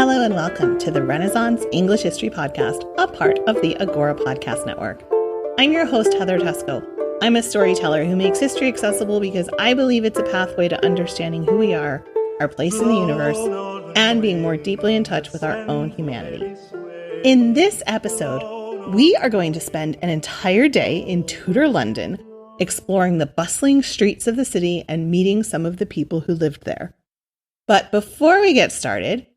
Hello and welcome to the Renaissance English History Podcast, a part of the Agora Podcast Network. I'm your host, Heather Tesco. I'm a storyteller who makes history accessible because I believe it's a pathway to understanding who we are, our place in the universe, and being more deeply in touch with our own humanity. In this episode, we are going to spend an entire day in Tudor London, exploring the bustling streets of the city and meeting some of the people who lived there. But before we get started,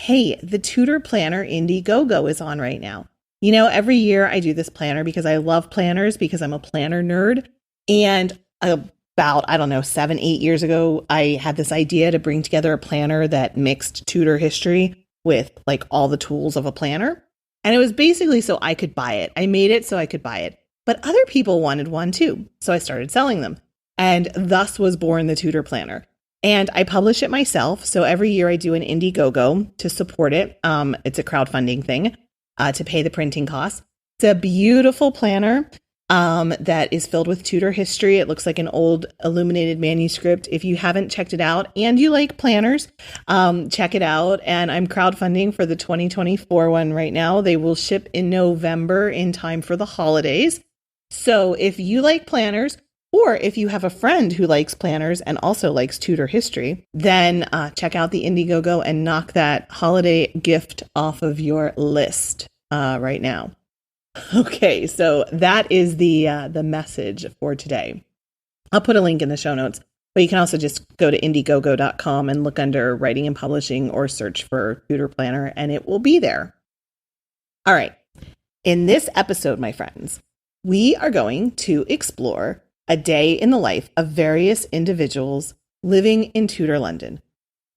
hey, the Tudor Planner Indiegogo is on right now. You know, every year I do this planner because I love planners because I'm a planner nerd. And about, 7-8 years ago, I had this idea to bring together a planner that mixed Tudor history with like all the tools of a planner. And it was basically so I could buy it. I made it so I could buy it. But other people wanted one too. So I started selling them. And thus was born the Tudor Planner. And I publish it myself. So every year I do an Indiegogo to support it. It's a crowdfunding thing to pay the printing costs. It's a beautiful planner that is filled with Tudor history. It looks like an old illuminated manuscript. If you haven't checked it out and you like planners, check it out. And I'm crowdfunding for the 2024 one right now. They will ship in November in time for the holidays. So if you like planners, or if you have a friend who likes planners and also likes Tudor history, then check out the Indiegogo and knock that holiday gift off of your list right now. Okay, so that is the message for today. I'll put a link in the show notes, but you can also just go to indiegogo.com and look under writing and publishing or search for Tudor Planner and it will be there. All right, in this episode, my friends, we are going to explore a day in the life of various individuals living in Tudor London.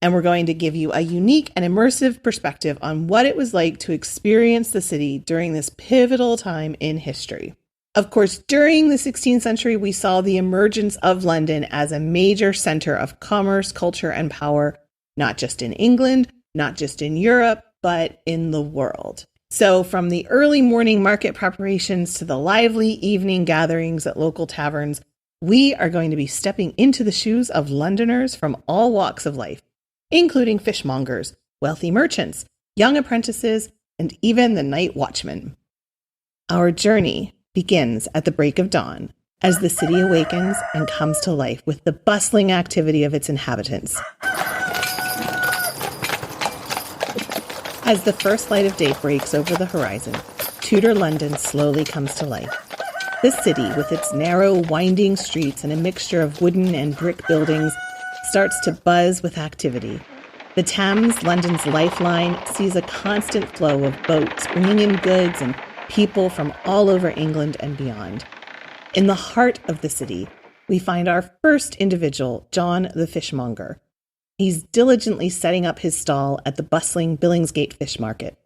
And we're going to give you a unique and immersive perspective on what it was like to experience the city during this pivotal time in history. Of course, during the 16th century, we saw the emergence of London as a major center of commerce, culture, and power, not just in England, not just in Europe, but in the world. So from the early morning market preparations to the lively evening gatherings at local taverns, we are going to be stepping into the shoes of Londoners from all walks of life, including fishmongers, wealthy merchants, young apprentices, and even the night watchmen. Our journey begins at the break of dawn as the city awakens and comes to life with the bustling activity of its inhabitants. As the first light of day breaks over the horizon, Tudor London slowly comes to life. This city, with its narrow, winding streets and a mixture of wooden and brick buildings, starts to buzz with activity. The Thames, London's lifeline, sees a constant flow of boats bringing in goods and people from all over England and beyond. In the heart of the city, we find our first individual, John the fishmonger. He's diligently setting up his stall at the bustling Billingsgate fish market.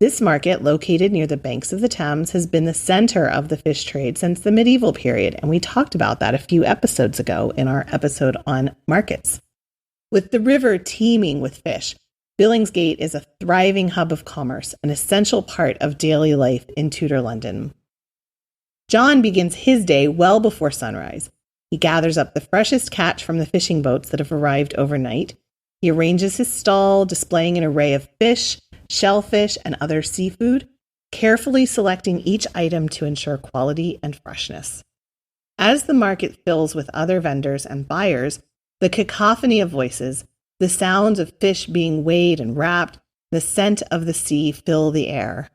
This market, located near the banks of the Thames, has been the center of the fish trade since the medieval period, and we talked about that a few episodes ago in our episode on markets. With the river teeming with fish, Billingsgate is a thriving hub of commerce, an essential part of daily life in Tudor London. John begins his day well before sunrise. He gathers up the freshest catch from the fishing boats that have arrived overnight. He arranges his stall, displaying an array of fish, shellfish, and other seafood, carefully selecting each item to ensure quality and freshness. As the market fills with other vendors and buyers, the cacophony of voices, the sounds of fish being weighed and wrapped, the scent of the sea fill the air.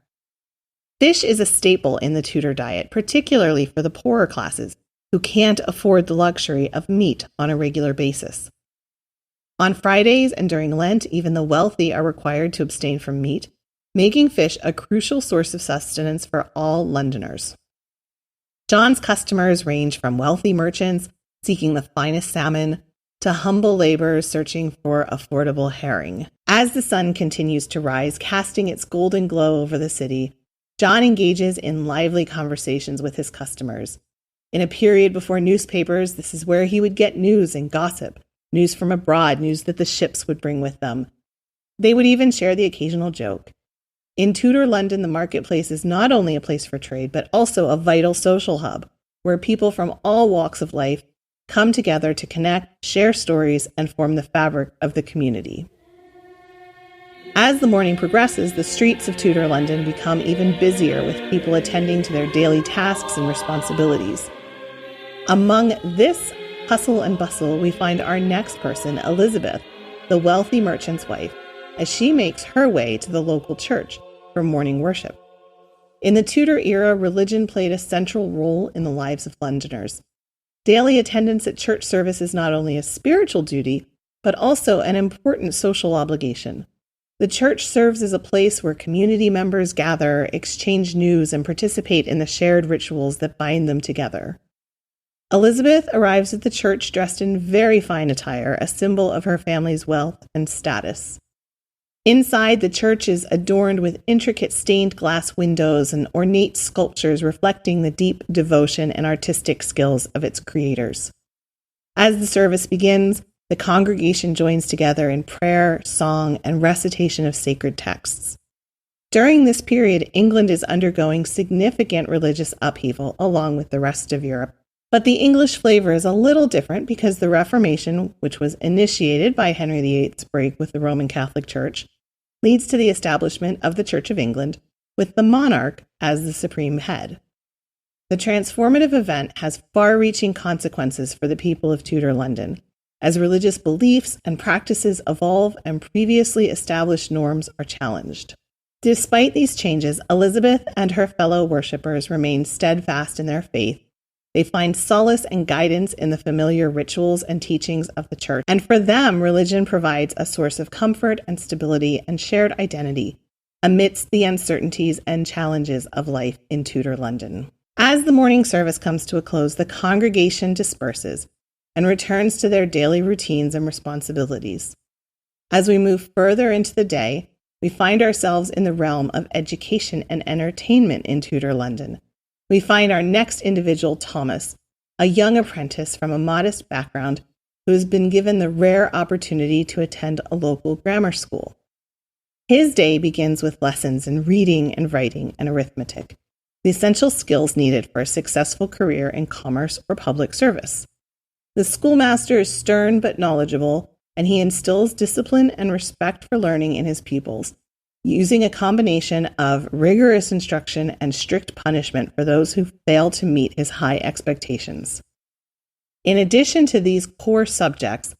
Fish is a staple in the Tudor diet, particularly for the poorer classes, who can't afford the luxury of meat on a regular basis. On Fridays and during Lent, even the wealthy are required to abstain from meat, making fish a crucial source of sustenance for all Londoners. John's customers range from wealthy merchants seeking the finest salmon to humble laborers searching for affordable herring. As the sun continues to rise, casting its golden glow over the city, John engages in lively conversations with his customers. In a period before newspapers, this is where he would get news and gossip, news from abroad, news that the ships would bring with them. They would even share the occasional joke. In Tudor London, the marketplace is not only a place for trade, but also a vital social hub, where people from all walks of life come together to connect, share stories, and form the fabric of the community. As the morning progresses, the streets of Tudor London become even busier with people attending to their daily tasks and responsibilities. Among this hustle and bustle, we find our next person, Elizabeth, the wealthy merchant's wife, as she makes her way to the local church for morning worship. In the Tudor era, religion played a central role in the lives of Londoners. Daily attendance at church service is not only a spiritual duty, but also an important social obligation. The church serves as a place where community members gather, exchange news, and participate in the shared rituals that bind them together. Elizabeth arrives at the church dressed in very fine attire, a symbol of her family's wealth and status. Inside, the church is adorned with intricate stained glass windows and ornate sculptures reflecting the deep devotion and artistic skills of its creators. As the service begins, the congregation joins together in prayer, song, and recitation of sacred texts. During this period, England is undergoing significant religious upheaval along with the rest of Europe. But the English flavor is a little different because the Reformation, which was initiated by Henry VIII's break with the Roman Catholic Church, leads to the establishment of the Church of England, with the monarch as the supreme head. The transformative event has far-reaching consequences for the people of Tudor London, as religious beliefs and practices evolve and previously established norms are challenged. Despite these changes, Elizabeth and her fellow worshippers remain steadfast in their faith. They find solace and guidance in the familiar rituals and teachings of the church. And for them, religion provides a source of comfort and stability and shared identity amidst the uncertainties and challenges of life in Tudor London. As the morning service comes to a close, the congregation disperses and returns to their daily routines and responsibilities. As we move further into the day, we find ourselves in the realm of education and entertainment in Tudor London. We find our next individual, Thomas, a young apprentice from a modest background who has been given the rare opportunity to attend a local grammar school. His day begins with lessons in reading and writing and arithmetic, the essential skills needed for a successful career in commerce or public service. The schoolmaster is stern but knowledgeable, and he instills discipline and respect for learning in his pupils, using a combination of rigorous instruction and strict punishment for those who fail to meet his high expectations. In addition to these core subjects,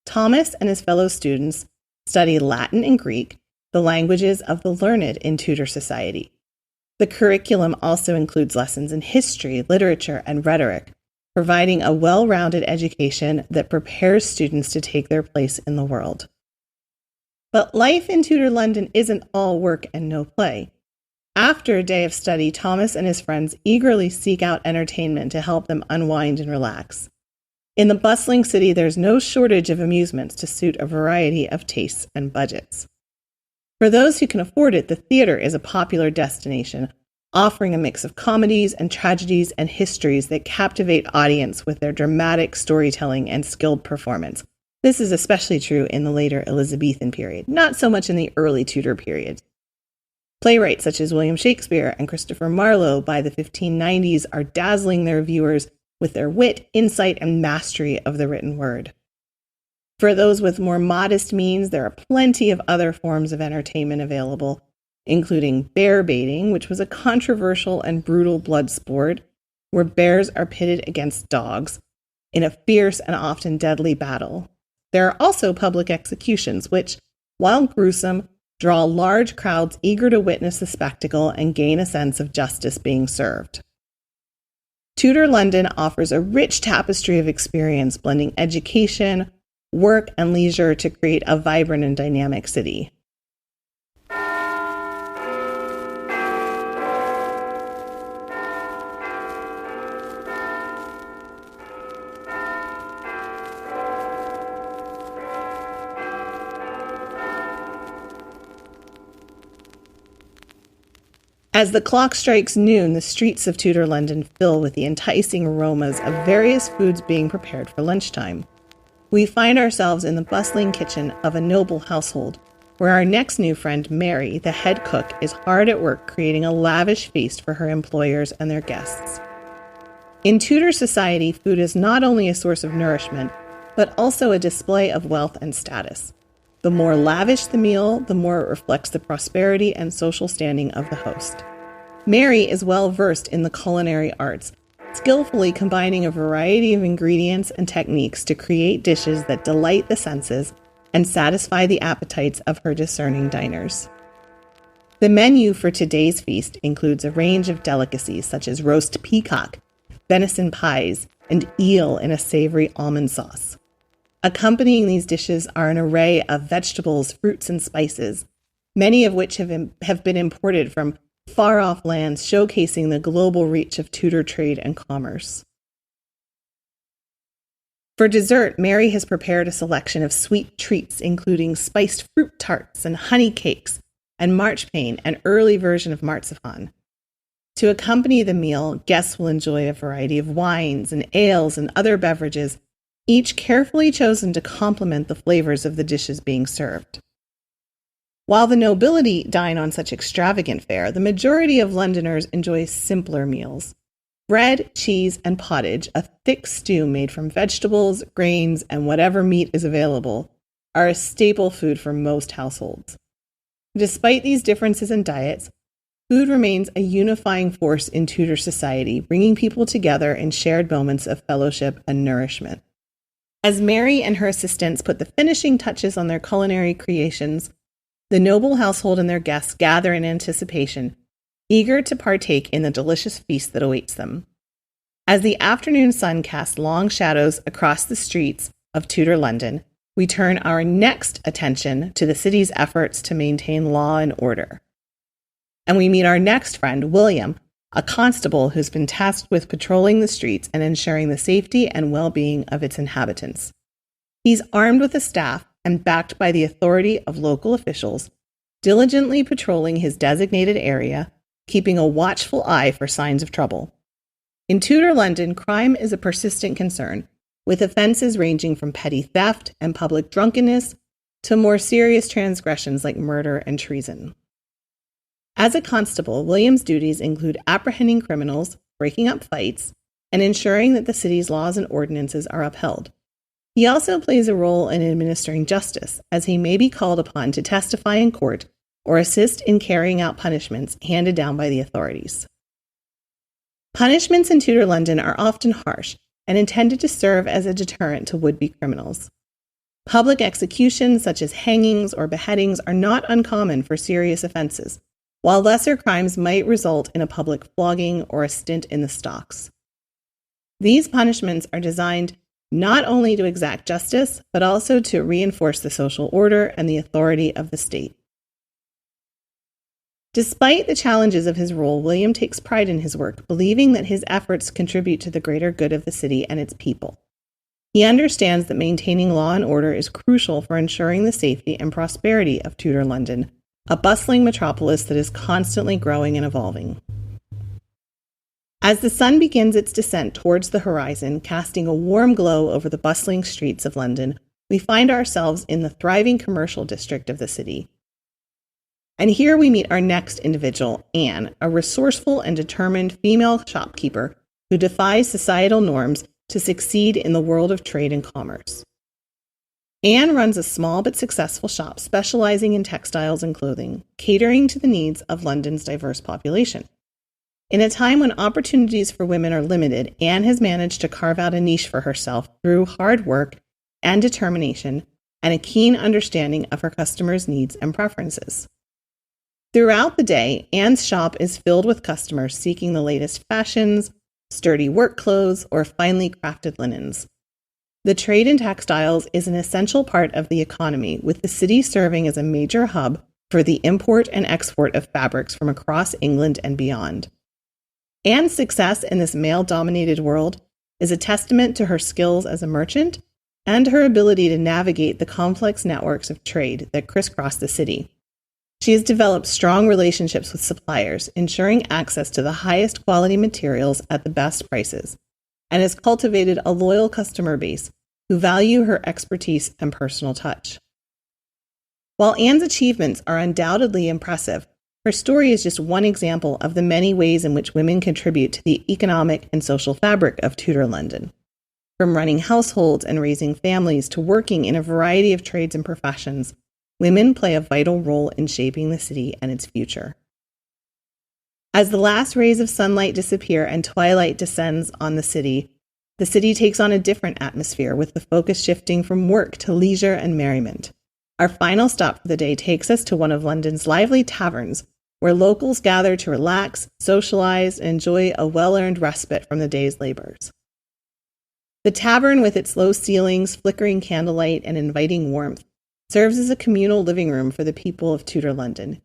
Thomas and his fellow students study Latin and Greek, the languages of the learned in Tudor society. The curriculum also includes lessons in history, literature, and rhetoric, providing a well-rounded education that prepares students to take their place in the world. But life in Tudor London isn't all work and no play. After a day of study, Thomas and his friends eagerly seek out entertainment to help them unwind and relax. In the bustling city, there's no shortage of amusements to suit a variety of tastes and budgets. For those who can afford it, the theater is a popular destination, offering a mix of comedies and tragedies and histories that captivate audience with their dramatic storytelling and skilled performance. This is especially true in the later Elizabethan period, not so much in the early Tudor period. Playwrights such as William Shakespeare and Christopher Marlowe by the 1590s are dazzling their viewers with their wit, insight, and mastery of the written word. For those with more modest means, there are plenty of other forms of entertainment available, including bear baiting, which was a controversial and brutal blood sport where bears are pitted against dogs in a fierce and often deadly battle. There are also public executions, which, while gruesome, draw large crowds eager to witness the spectacle and gain a sense of justice being served. Tudor London offers a rich tapestry of experience, blending education, work, and leisure to create a vibrant and dynamic city. As the clock strikes noon, the streets of Tudor London fill with the enticing aromas of various foods being prepared for lunchtime. We find ourselves in the bustling kitchen of a noble household, where our next new friend, Mary, the head cook, is hard at work creating a lavish feast for her employers and their guests. In Tudor society, food is not only a source of nourishment, but also a display of wealth and status. The more lavish the meal, the more it reflects the prosperity and social standing of the host. Mary is well versed in the culinary arts, skillfully combining a variety of ingredients and techniques to create dishes that delight the senses and satisfy the appetites of her discerning diners. The menu for today's feast includes a range of delicacies such as roast peacock, venison pies, and eel in a savory almond sauce. Accompanying these dishes are an array of vegetables, fruits, and spices, many of which have been imported from far-off lands, showcasing the global reach of Tudor trade and commerce. For dessert, Mary has prepared a selection of sweet treats, including spiced fruit tarts and honey cakes, and marchpane, an early version of marzipan. To accompany the meal, guests will enjoy a variety of wines and ales and other beverages, each carefully chosen to complement the flavors of the dishes being served. While the nobility dine on such extravagant fare, the majority of Londoners enjoy simpler meals. Bread, cheese, and pottage, a thick stew made from vegetables, grains, and whatever meat is available, are a staple food for most households. Despite these differences in diets, food remains a unifying force in Tudor society, bringing people together in shared moments of fellowship and nourishment. As Mary and her assistants put the finishing touches on their culinary creations, the noble household and their guests gather in anticipation, eager to partake in the delicious feast that awaits them. As the afternoon sun casts long shadows across the streets of Tudor London, we turn our next attention to the city's efforts to maintain law and order. And we meet our next friend, William, a constable who's been tasked with patrolling the streets and ensuring the safety and well-being of its inhabitants. He's armed with a staff and backed by the authority of local officials, diligently patrolling his designated area, keeping a watchful eye for signs of trouble. In Tudor London, crime is a persistent concern, with offenses ranging from petty theft and public drunkenness to more serious transgressions like murder and treason. As a constable, William's duties include apprehending criminals, breaking up fights, and ensuring that the city's laws and ordinances are upheld. He also plays a role in administering justice, as he may be called upon to testify in court or assist in carrying out punishments handed down by the authorities. Punishments in Tudor London are often harsh and intended to serve as a deterrent to would-be criminals. Public executions, such as hangings or beheadings, are not uncommon for serious offenses, while lesser crimes might result in a public flogging or a stint in the stocks. These punishments are designed not only to exact justice, but also to reinforce the social order and the authority of the state. Despite the challenges of his role, William takes pride in his work, believing that his efforts contribute to the greater good of the city and its people. He understands that maintaining law and order is crucial for ensuring the safety and prosperity of Tudor London, a bustling metropolis that is constantly growing and evolving. As the sun begins its descent towards the horizon, casting a warm glow over the bustling streets of London, we find ourselves in the thriving commercial district of the city. And here we meet our next individual, Anne, a resourceful and determined female shopkeeper who defies societal norms to succeed in the world of trade and commerce. Anne runs a small but successful shop specializing in textiles and clothing, catering to the needs of London's diverse population. In a time when opportunities for women are limited, Anne has managed to carve out a niche for herself through hard work and determination and a keen understanding of her customers' needs and preferences. Throughout the day, Anne's shop is filled with customers seeking the latest fashions, sturdy work clothes, or finely crafted linens. The trade in textiles is an essential part of the economy, with the city serving as a major hub for the import and export of fabrics from across England and beyond. Anne's success in this male-dominated world is a testament to her skills as a merchant and her ability to navigate the complex networks of trade that crisscross the city. She has developed strong relationships with suppliers, ensuring access to the highest quality materials at the best prices, and has cultivated a loyal customer base who value her expertise and personal touch. While Anne's achievements are undoubtedly impressive, her story is just one example of the many ways in which women contribute to the economic and social fabric of Tudor London. From running households and raising families to working in a variety of trades and professions, women play a vital role in shaping the city and its future. As the last rays of sunlight disappear and twilight descends on the city takes on a different atmosphere, with the focus shifting from work to leisure and merriment. Our final stop for the day takes us to one of London's lively taverns, where locals gather to relax, socialize, and enjoy a well-earned respite from the day's labors. The Tavern, with its low ceilings, flickering candlelight, and inviting warmth, serves as a communal living room for the people of Tudor London.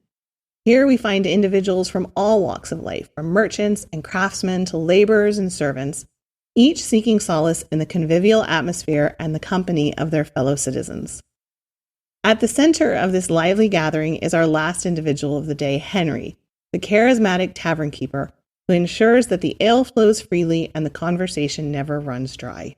Here we find individuals from all walks of life, from merchants and craftsmen to laborers and servants, each seeking solace in the convivial atmosphere and the company of their fellow citizens. At the center of this lively gathering is our last individual of the day, Henry, the charismatic tavern keeper, who ensures that the ale flows freely and the conversation never runs dry.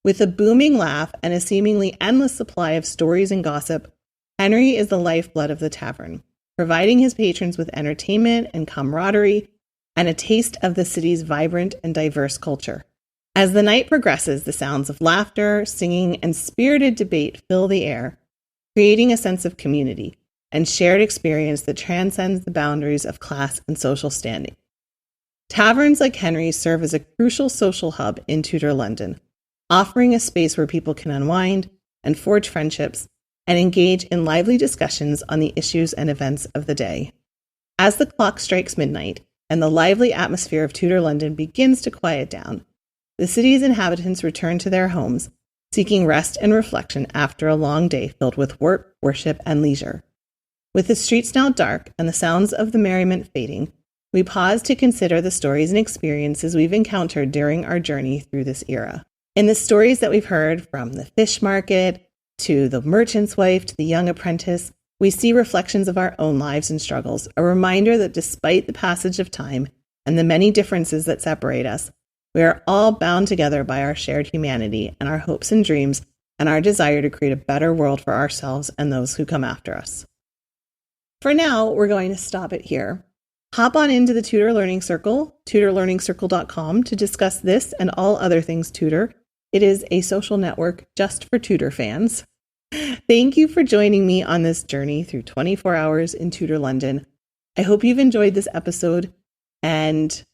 With a booming laugh and a seemingly endless supply of stories and gossip, Henry is the lifeblood of the tavern, providing his patrons with entertainment and camaraderie and a taste of the city's vibrant and diverse culture. As the night progresses, the sounds of laughter, singing, and spirited debate fill the air, creating a sense of community and shared experience that transcends the boundaries of class and social standing. Taverns like Henry's serve as a crucial social hub in Tudor London, offering a space where people can unwind and forge friendships and engage in lively discussions on the issues and events of the day. As the clock strikes midnight and the lively atmosphere of Tudor London begins to quiet down, the city's inhabitants return to their homes, seeking rest and reflection after a long day filled with work, worship, and leisure. With the streets now dark and the sounds of the merriment fading, we pause to consider the stories and experiences we've encountered during our journey through this era. In the stories that we've heard, from the fish market to the merchant's wife to the young apprentice, we see reflections of our own lives and struggles, a reminder that despite the passage of time and the many differences that separate us, we are all bound together by our shared humanity and our hopes and dreams and our desire to create a better world for ourselves and those who come after us. For now, we're going to stop it here. Hop on into the Tudor Learning Circle, tudorlearningscircle.com, to discuss this and all other things Tudor. It is a social network just for Tudor fans. Thank you for joining me on this journey through 24 hours in Tudor London. I hope you've enjoyed this episode and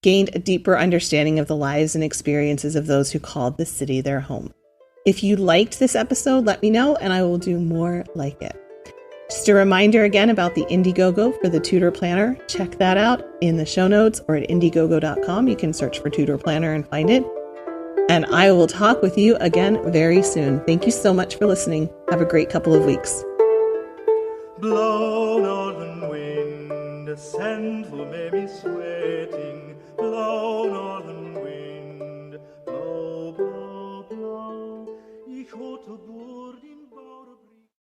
gained a deeper understanding of the lives and experiences of those who called this city their home. If you liked this episode, let me know and I will do more like it. Just a reminder again about the Indiegogo for the Tudor Planner. Check that out in the show notes or at indiegogo.com. You can search for Tudor Planner and find it. And I will talk with you again very soon. Thank you so much for listening. Have a great couple of weeks. Blow, northern wind, a scent will make me sweating. Blow, northern